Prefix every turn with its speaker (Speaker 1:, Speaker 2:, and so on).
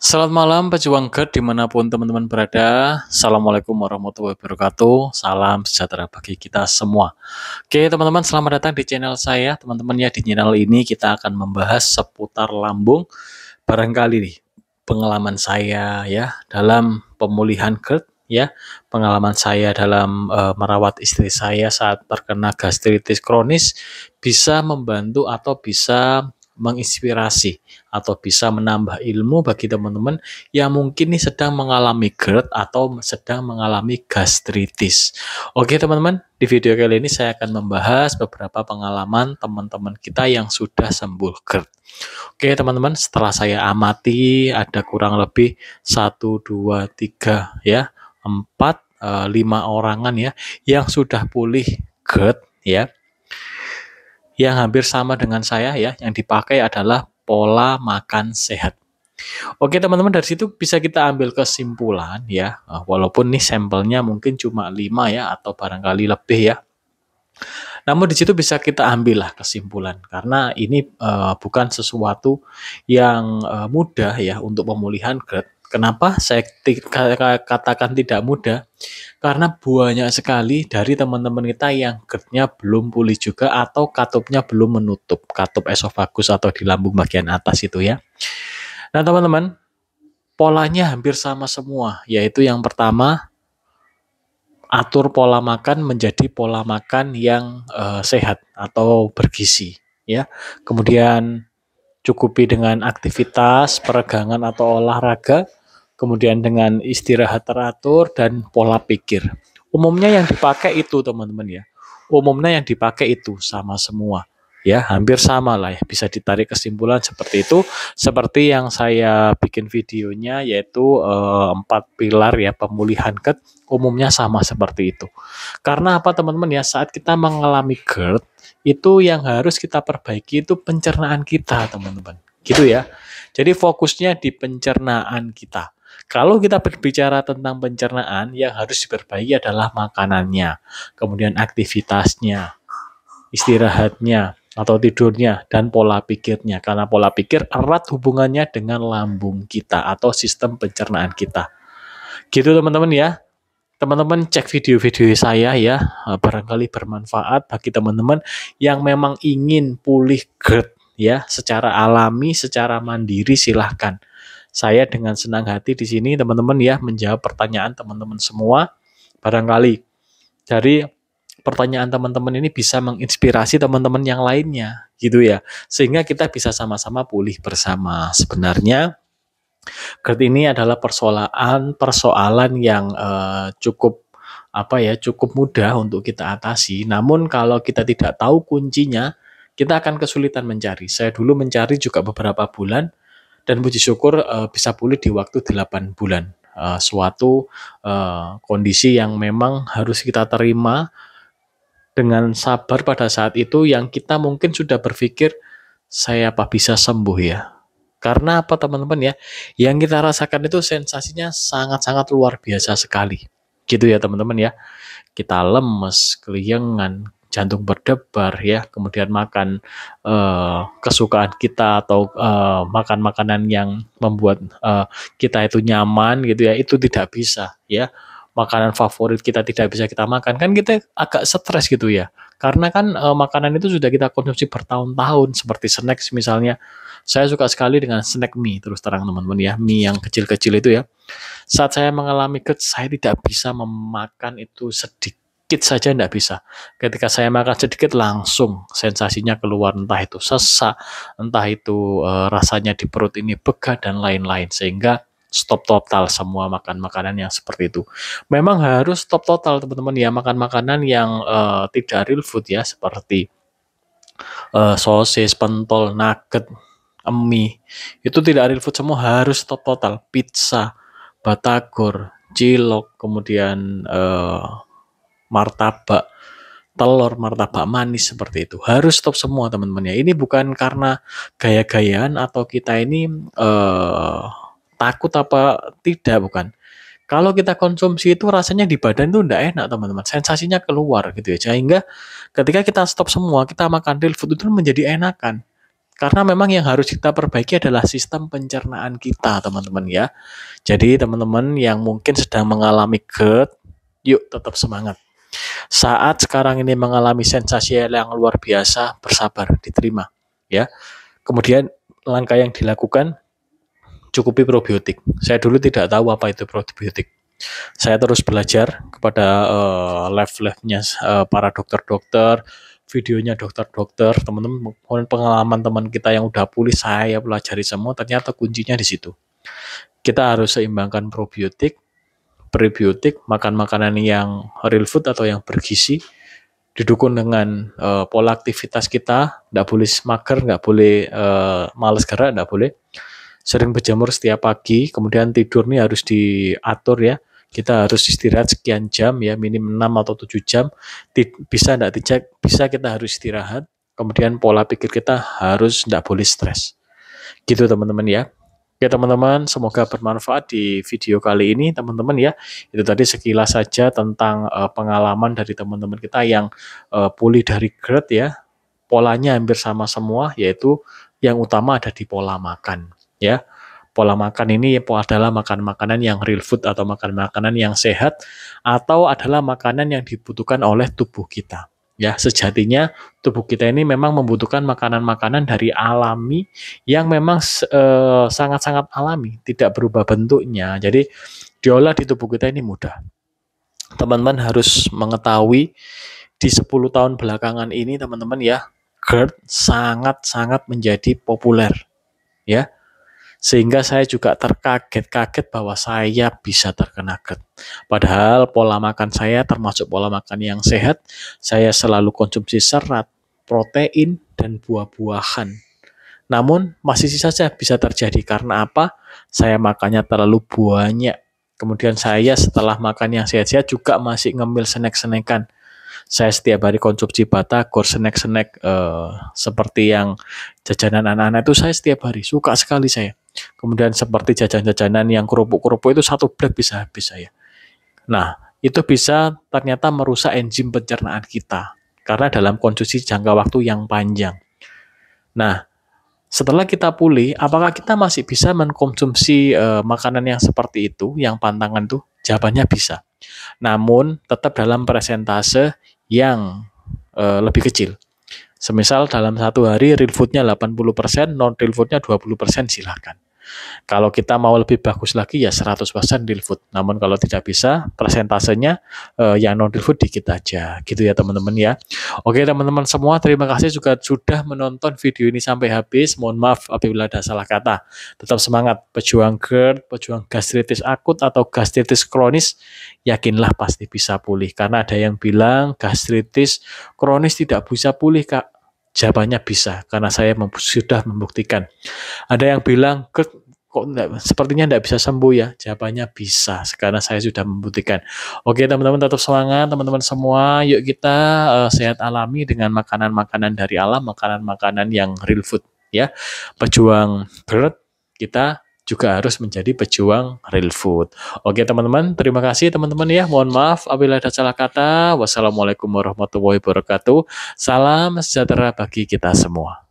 Speaker 1: Selamat malam pejuang GERD dimanapun teman-teman berada. Assalamualaikum warahmatullahi wabarakatuh. Salam sejahtera bagi kita semua. Oke teman-teman, selamat datang di channel saya. Teman-teman ya, di channel ini kita akan membahas seputar lambung. Barangkali nih pengalaman saya ya dalam pemulihan GERD ya, pengalaman saya dalam merawat istri saya saat terkena gastritis kronis bisa membantu atau bisa menginspirasi atau bisa menambah ilmu bagi teman-teman yang mungkin nih sedang mengalami GERD atau sedang mengalami gastritis. Oke teman-teman, di video kali ini saya akan membahas beberapa pengalaman teman-teman kita yang sudah sembuh GERD. Oke teman-teman, setelah saya amati ada kurang lebih 1, 2, 3 ya, 4, 5 orangan ya yang sudah pulih GERD ya, yang hampir sama dengan saya ya, yang dipakai adalah pola makan sehat. Oke teman-teman, dari situ bisa kita ambil kesimpulan ya, walaupun nih sampelnya mungkin cuma 5 ya atau barangkali lebih ya. Namun di situ bisa kita ambillah kesimpulan karena ini bukan sesuatu yang mudah ya untuk pemulihan GERD. Kenapa saya katakan tidak mudah? Karena banyak sekali dari teman-teman kita yang GERD-nya belum pulih juga atau katupnya belum menutup, katup esofagus atau di lambung bagian atas itu ya. Nah teman-teman, polanya hampir sama semua, yaitu yang pertama, atur pola makan menjadi pola makan yang sehat atau bergizi ya. Kemudian cukupi dengan aktivitas peregangan atau olahraga, kemudian dengan istirahat teratur dan pola pikir. Umumnya yang dipakai itu teman-teman ya. Umumnya yang dipakai itu sama semua. Ya, hampir sama lah ya. Bisa ditarik kesimpulan seperti itu. Seperti yang saya bikin videonya yaitu 4 pilar ya pemulihan GERD, umumnya sama seperti itu. Karena apa teman-teman ya, saat kita mengalami GERD itu yang harus kita perbaiki itu pencernaan kita teman-teman. Gitu ya. Jadi fokusnya di pencernaan kita. Kalau kita berbicara tentang pencernaan, yang harus diperbaiki adalah makanannya, kemudian aktivitasnya, istirahatnya atau tidurnya, dan pola pikirnya. Karena pola pikir erat hubungannya dengan lambung kita atau sistem pencernaan kita. Gitu teman-teman ya. Teman-teman cek video-video saya ya, barangkali bermanfaat bagi teman-teman yang memang ingin pulih GERD ya, secara alami, secara mandiri silahkan. Saya dengan senang hati di sini teman-teman ya menjawab pertanyaan teman-teman semua. Barangkali dari pertanyaan teman-teman ini bisa menginspirasi teman-teman yang lainnya gitu ya. Sehingga kita bisa sama-sama pulih bersama. Sebenarnya GERD ini adalah persoalan yang cukup mudah untuk kita atasi. Namun kalau kita tidak tahu kuncinya, kita akan kesulitan mencari. Saya dulu mencari juga beberapa bulan dan puji syukur bisa pulih di waktu 8 bulan. Suatu kondisi yang memang harus kita terima dengan sabar pada saat itu, yang kita mungkin sudah berpikir, saya apa bisa sembuh ya? Karena apa teman-teman ya, yang kita rasakan itu sensasinya sangat-sangat luar biasa sekali. Gitu ya teman-teman ya. Kita lemes, keliengan, jantung berdebar ya, kemudian makan kesukaan kita atau makan makanan yang membuat kita itu nyaman gitu ya, itu tidak bisa ya. Makanan favorit kita tidak bisa kita makan, kan kita agak stres gitu ya. Karena kan makanan itu sudah kita konsumsi bertahun-tahun, seperti snacks misalnya. Saya suka sekali dengan snack mie, terus terang teman-teman ya, mie yang kecil-kecil itu ya. Saat saya mengalami GERD, saya tidak bisa memakan itu sedikit saja, tidak bisa. Ketika saya makan sedikit langsung sensasinya keluar, entah itu sesak, entah itu rasanya di perut ini begah dan lain-lain, sehingga stop total semua makan makanan yang seperti itu. Memang harus stop total teman-teman ya, makan makanan yang tidak real food ya, seperti sosis, pentol, nugget, mie, itu tidak real food semua, harus stop total. Pizza, batagor, cilok, kemudian martabak, telur, martabak manis seperti itu. Harus stop semua teman-teman ya. Ini bukan karena gaya-gayaan atau kita ini takut apa tidak, bukan. Kalau kita konsumsi itu rasanya di badan itu enggak enak teman-teman, sensasinya keluar gitu ya. Sehingga ketika kita stop semua, kita makan real food itu menjadi enakan. Karena memang yang harus kita perbaiki adalah sistem pencernaan kita, teman-teman ya. Jadi teman-teman yang mungkin sedang mengalami GERD, yuk tetap semangat. Saat sekarang ini mengalami sensasi yang luar biasa, bersabar, diterima ya. Kemudian langkah yang dilakukan, cukupi probiotik. Saya dulu tidak tahu apa itu probiotik. Saya terus belajar kepada live-nya para dokter-dokter, videonya dokter-dokter, teman-teman, pengalaman teman kita yang udah pulih, saya pelajari semua, ternyata kuncinya di situ. Kita harus seimbangkan probiotik, prebiotik, makan makanan yang real food atau yang bergizi, didukung dengan pola aktivitas kita, nggak boleh mager, nggak boleh males gerak, nggak boleh. Sering berjemur setiap pagi, kemudian tidur nih harus diatur ya. Kita harus istirahat sekian jam ya, minim 6 atau 7 jam. Bisa enggak dicek, bisa kita harus istirahat. Kemudian pola pikir kita harus enggak boleh stres. Gitu teman-teman ya. Oke teman-teman, semoga bermanfaat di video kali ini teman-teman ya. Itu tadi sekilas saja tentang pengalaman dari teman-teman kita yang pulih dari GERD ya. Polanya hampir sama semua, yaitu yang utama ada di pola makan ya. Pola makan ini adalah makan makanan yang real food atau makan makanan yang sehat, atau adalah makanan yang dibutuhkan oleh tubuh kita. Ya, sejatinya tubuh kita ini memang membutuhkan makanan-makanan dari alami yang memang sangat-sangat alami, tidak berubah bentuknya. Jadi diolah di tubuh kita ini mudah. Teman-teman harus mengetahui di 10 tahun belakangan ini teman-teman ya, GERD sangat-sangat menjadi populer ya. Sehingga saya juga terkaget-kaget bahwa saya bisa terkena GERD. Padahal pola makan saya termasuk pola makan yang sehat. Saya selalu konsumsi serat, protein, dan buah-buahan. Namun masih saja bisa terjadi karena apa? Saya makannya terlalu banyak. Kemudian saya setelah makan yang sehat-sehat juga masih ngemil snack-snackan. Saya setiap hari konsumsi batagor, snack-snack seperti yang jajanan anak-anak itu saya setiap hari, suka sekali saya. Kemudian seperti jajan-jajanan yang kerupuk-kerupuk itu satu blek bisa habis saya. Nah, itu bisa ternyata merusak enzim pencernaan kita karena dalam konsumsi jangka waktu yang panjang. Nah, setelah kita pulih, apakah kita masih bisa mengkonsumsi makanan yang seperti itu, yang pantangan tuh? Jawabannya bisa. Namun tetap dalam persentase yang lebih kecil. Semisal dalam satu hari real food-nya 80%, non real food-nya 20% silahkan. Kalau kita mau lebih bagus lagi ya 100% real food. Namun kalau tidak bisa, persentasenya yang non real food dikit aja. Gitu ya teman-teman ya. Oke teman-teman semua, terima kasih juga sudah menonton video ini sampai habis. Mohon maaf apabila ada salah kata. Tetap semangat, pejuang GERD, pejuang gastritis akut atau gastritis kronis, yakinlah pasti bisa pulih. Karena ada yang bilang gastritis kronis tidak bisa pulih, Kak. Jawabannya bisa, karena saya sudah membuktikan. Ada yang bilang, kok sepertinya tidak bisa sembuh ya? Jawabannya bisa, karena saya sudah membuktikan. Oke teman-teman, tetap semangat teman-teman semua. Yuk kita sehat alami dengan makanan-makanan dari alam, makanan-makanan yang real food ya. Pejuang GERD, kita juga harus menjadi pejuang real food. Oke teman-teman, terima kasih teman-teman ya. Mohon maaf apabila ada salah kata. Wassalamualaikum warahmatullahi wabarakatuh. Salam sejahtera bagi kita semua.